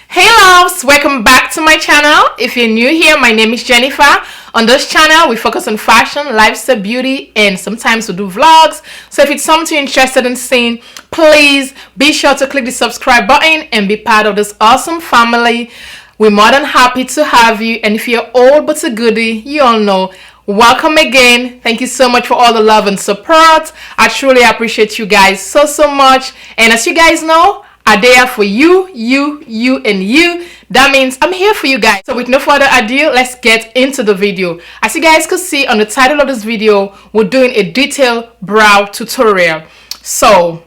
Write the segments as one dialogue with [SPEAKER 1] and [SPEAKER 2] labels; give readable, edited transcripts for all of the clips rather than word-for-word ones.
[SPEAKER 1] Hey loves, welcome back to my channel. If you're new here, my name is Jennifer. On this channel, we focus on fashion, lifestyle, beauty, and sometimes we do vlogs. So if it's something you're interested in seeing, please be sure to click the subscribe button and be part of this awesome family. We're more than happy to have you. And if you're old but a goodie, you all know, welcome again. Thank you so much for all the love and support. I truly appreciate you guys so much. And as you guys know, I'm there for you, and you. That means I'm here for you guys. So with no further ado, let's get into the video. As you guys can see on the title of this video, we're doing a detailed brow tutorial. So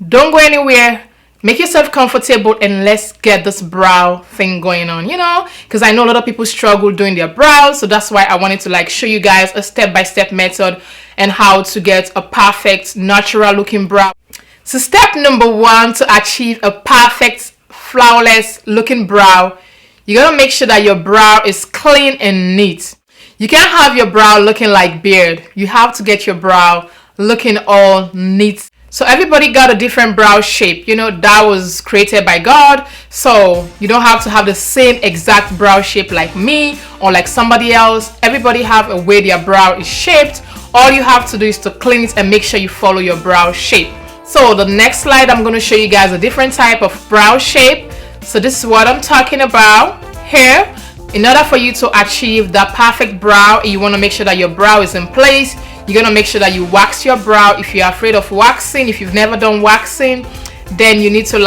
[SPEAKER 1] don't go anywhere. Make yourself comfortable and let's get this brow thing going on, you know, because I know a lot of people struggle doing their brows. So that's why I wanted to show you guys a step-by-step method and how to get a perfect natural looking brow. So step number one to achieve a perfect, flawless looking brow, you gotta make sure that your brow is clean and neat. You can't have your brow looking like beard. You have to get your brow looking all neat. So everybody got a different brow shape, you know, that was created by God. So you don't have to have the same exact brow shape like me or like somebody else. Everybody have a way their brow is shaped. All you have to do is to clean it and make sure you follow your brow shape. So the next slide, I'm going to show you guys a different type of brow shape. So this is what I'm talking about here. In order for you to achieve that perfect brow, you want to make sure that your brow is in place. You're going to make sure that you wax your brow. If you're afraid of waxing, if you've never done waxing, then you need to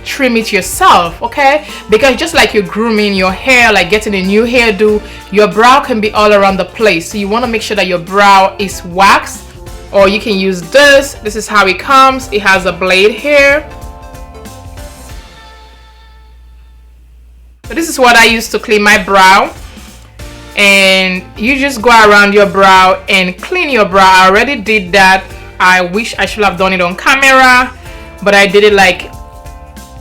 [SPEAKER 1] trim it yourself, okay? Because just like you're grooming your hair, like getting a new hairdo, your brow can be all around the place. So you want to make sure that your brow is waxed. Or you can use this. This is how it comes. It has a blade here. So this is what I use to clean my brow. And you just go around your brow and clean your brow. I already did that. I wish I should have done it on camera, but I did it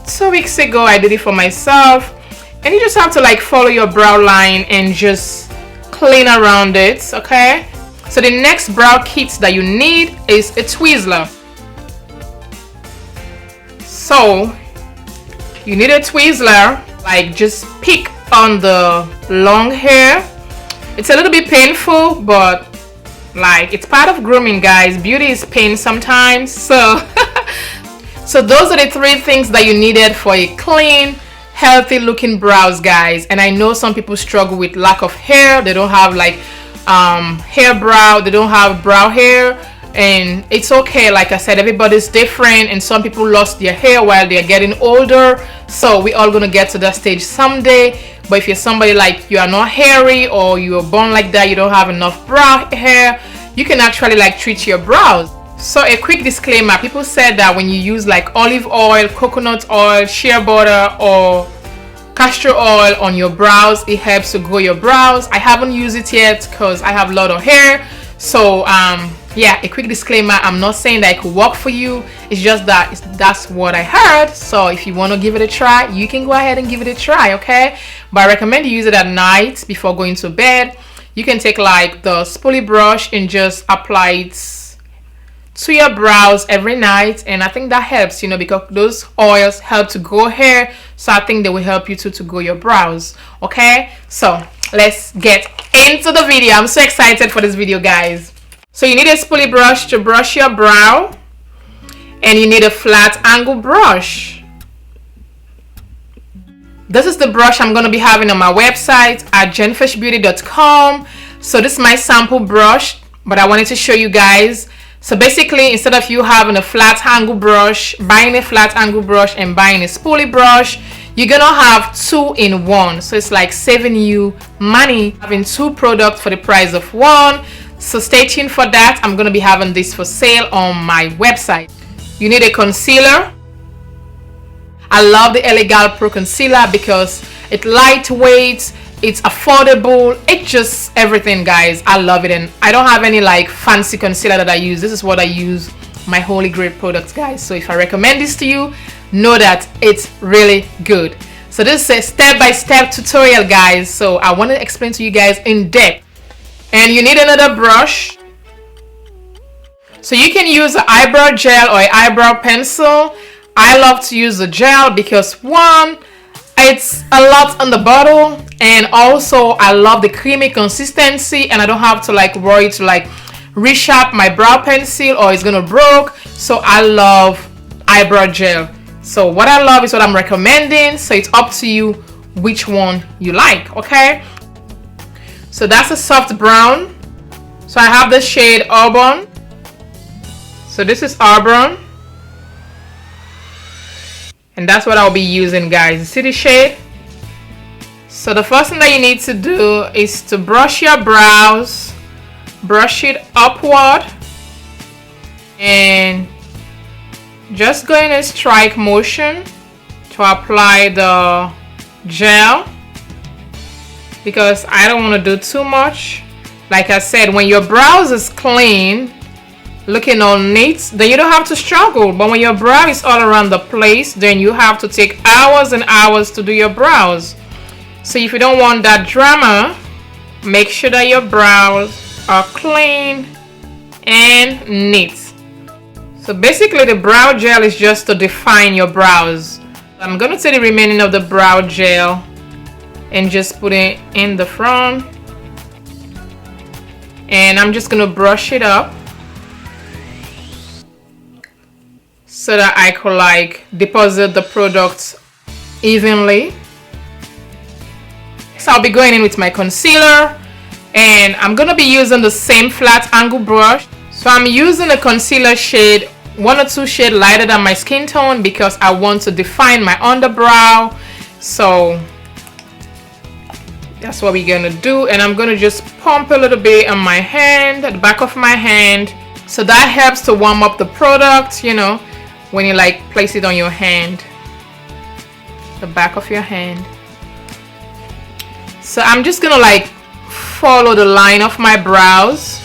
[SPEAKER 1] 2 weeks ago. I did it for myself. And you just have to follow your brow line and just clean around it, okay? So the next brow kit that you need is a Twizzler. So you need a Twizzler, just pick on the long hair. It's a little bit painful, but it's part of grooming, guys. Beauty is pain sometimes. So so those are the 3 things that you needed for a clean, healthy looking brows, guys. And I know some people struggle with lack of hair. They don't have hair brow, they don't have brow hair, and it's okay. Like I said, everybody's different, and some people lost their hair while they're getting older. So we're all gonna get to that stage someday. But if you're somebody you are not hairy, or you were born like that, you don't have enough brow hair, you can actually treat your brows. So a quick disclaimer, people said that when you use olive oil, coconut oil, shea butter, or castor oil on your brows, it helps to grow your brows. I haven't used it yet because I have a lot of hair. So yeah, a quick disclaimer, I'm not saying that it could work for you. It's just that that's what I heard. So if you want to give it a try, you can go ahead and give it a try, okay? But I recommend you use it at night before going to bed. You can take the spoolie brush and just apply it to your brows every night, and I think that helps, you know, because those oils help to grow hair. So I think they will help you to grow your brows, okay? So let's get into the video. I'm so excited for this video, guys. So you need a spoolie brush to brush your brow, and you need a flat angle brush. This is the brush I'm going to be having on my website at jenfishbeauty.com. So this is my sample brush, but I wanted to show you guys. So basically, instead of you having a flat angle brush, buying a flat angle brush and buying a spoolie brush, you're gonna have 2 in 1. So it's saving you money, having 2 products for the price of 1. So stay tuned for that. I'm gonna be having this for sale on my website. You need a concealer. I love the Elegant Pro Concealer because it's lightweight, it's affordable, it's just everything, guys. I love it, and I don't have any fancy concealer that I use. This is what I use, my holy grail products, guys. So if I recommend this to you, know that it's really good. So this is a step-by-step tutorial, guys. So I want to explain to you guys in depth. And you need another brush. So you can use an eyebrow gel or an eyebrow pencil. I love to use the gel because 1, It's a lot on the bottle, and also I love the creamy consistency, and I don't have to like worry to like resharp my brow pencil or it's gonna broke. So I love eyebrow gel. So what I love is what I'm recommending, so it's up to you which one you like. Okay, so that's a soft brown. So I have the shade Auburn. So this is Auburn, and that's what I'll be using, guys. See the shade? So the first thing that you need to do is to brush your brows, brush it upward, and just go in a strike motion to apply the gel, because I don't want to do too much. Like I said, when your brows is clean, looking all neat, then you don't have to struggle. But when your brow is all around the place, then you have to take hours and hours to do your brows. So if you don't want that drama, make sure that your brows are clean and neat. So basically the brow gel is just to define your brows. I'm going to take the remaining of the brow gel and just put it in the front, and I'm just going to brush it up so that I could like deposit the product evenly. So I'll be going in with my concealer, and I'm gonna be using the same flat angle brush. So I'm using a concealer shade 1 or 2 shades lighter than my skin tone, because I want to define my underbrow. So that's what we're gonna do, and I'm gonna just pump a little bit on my hand, at the back of my hand, so that helps to warm up the product, you know, when you like place it on your hand, the back of your hand. So I'm just gonna like follow the line of my brows.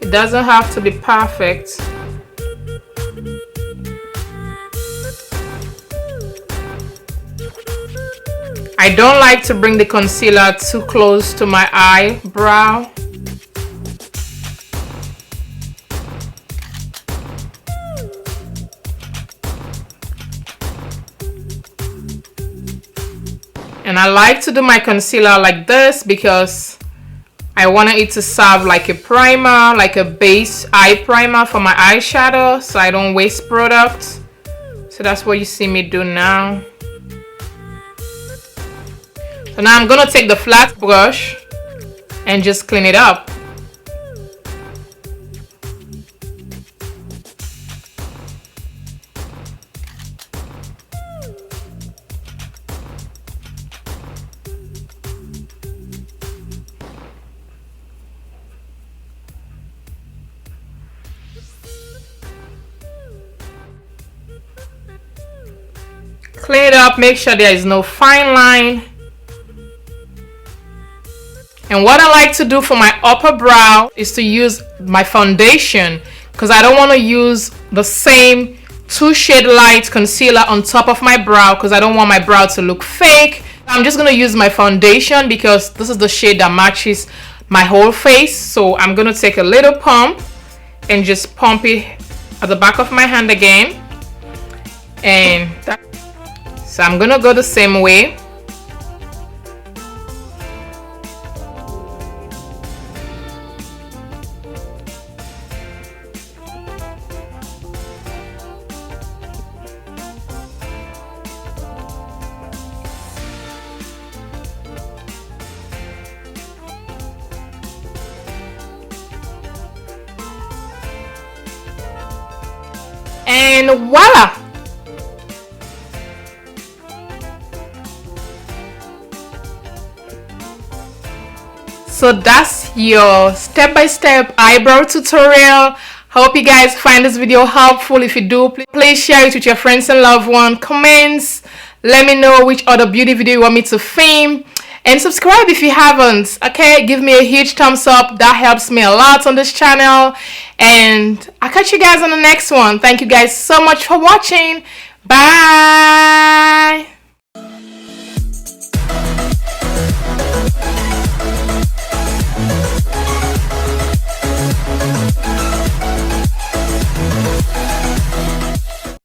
[SPEAKER 1] It doesn't have to be perfect. I don't like to bring the concealer too close to my eyebrow. And I like to do my concealer like this because I want it to serve like a primer, like a base eye primer for my eyeshadow, so I don't waste product. So that's what you see me do now. So now I'm gonna take the flat brush and just clean it up. Clean it up, make sure there is no fine line. And what I like to do for my upper brow is to use my foundation, because I don't want to use the same 2 shade light concealer on top of my brow, because I don't want my brow to look fake. I'm just going to use my foundation because this is the shade that matches my whole face. So I'm going to take a little pump and just pump it at the back of my hand again. And so I'm going to go the same way. And voila! So that's your step-by-step eyebrow tutorial. Hope you guys find this video helpful. If you do, please share it with your friends and loved ones. Comments, let me know which other beauty video you want me to film. And subscribe if you haven't, okay? Give me a huge thumbs up. That helps me a lot on this channel. And I'll catch you guys on the next one. Thank you guys so much for watching. Bye.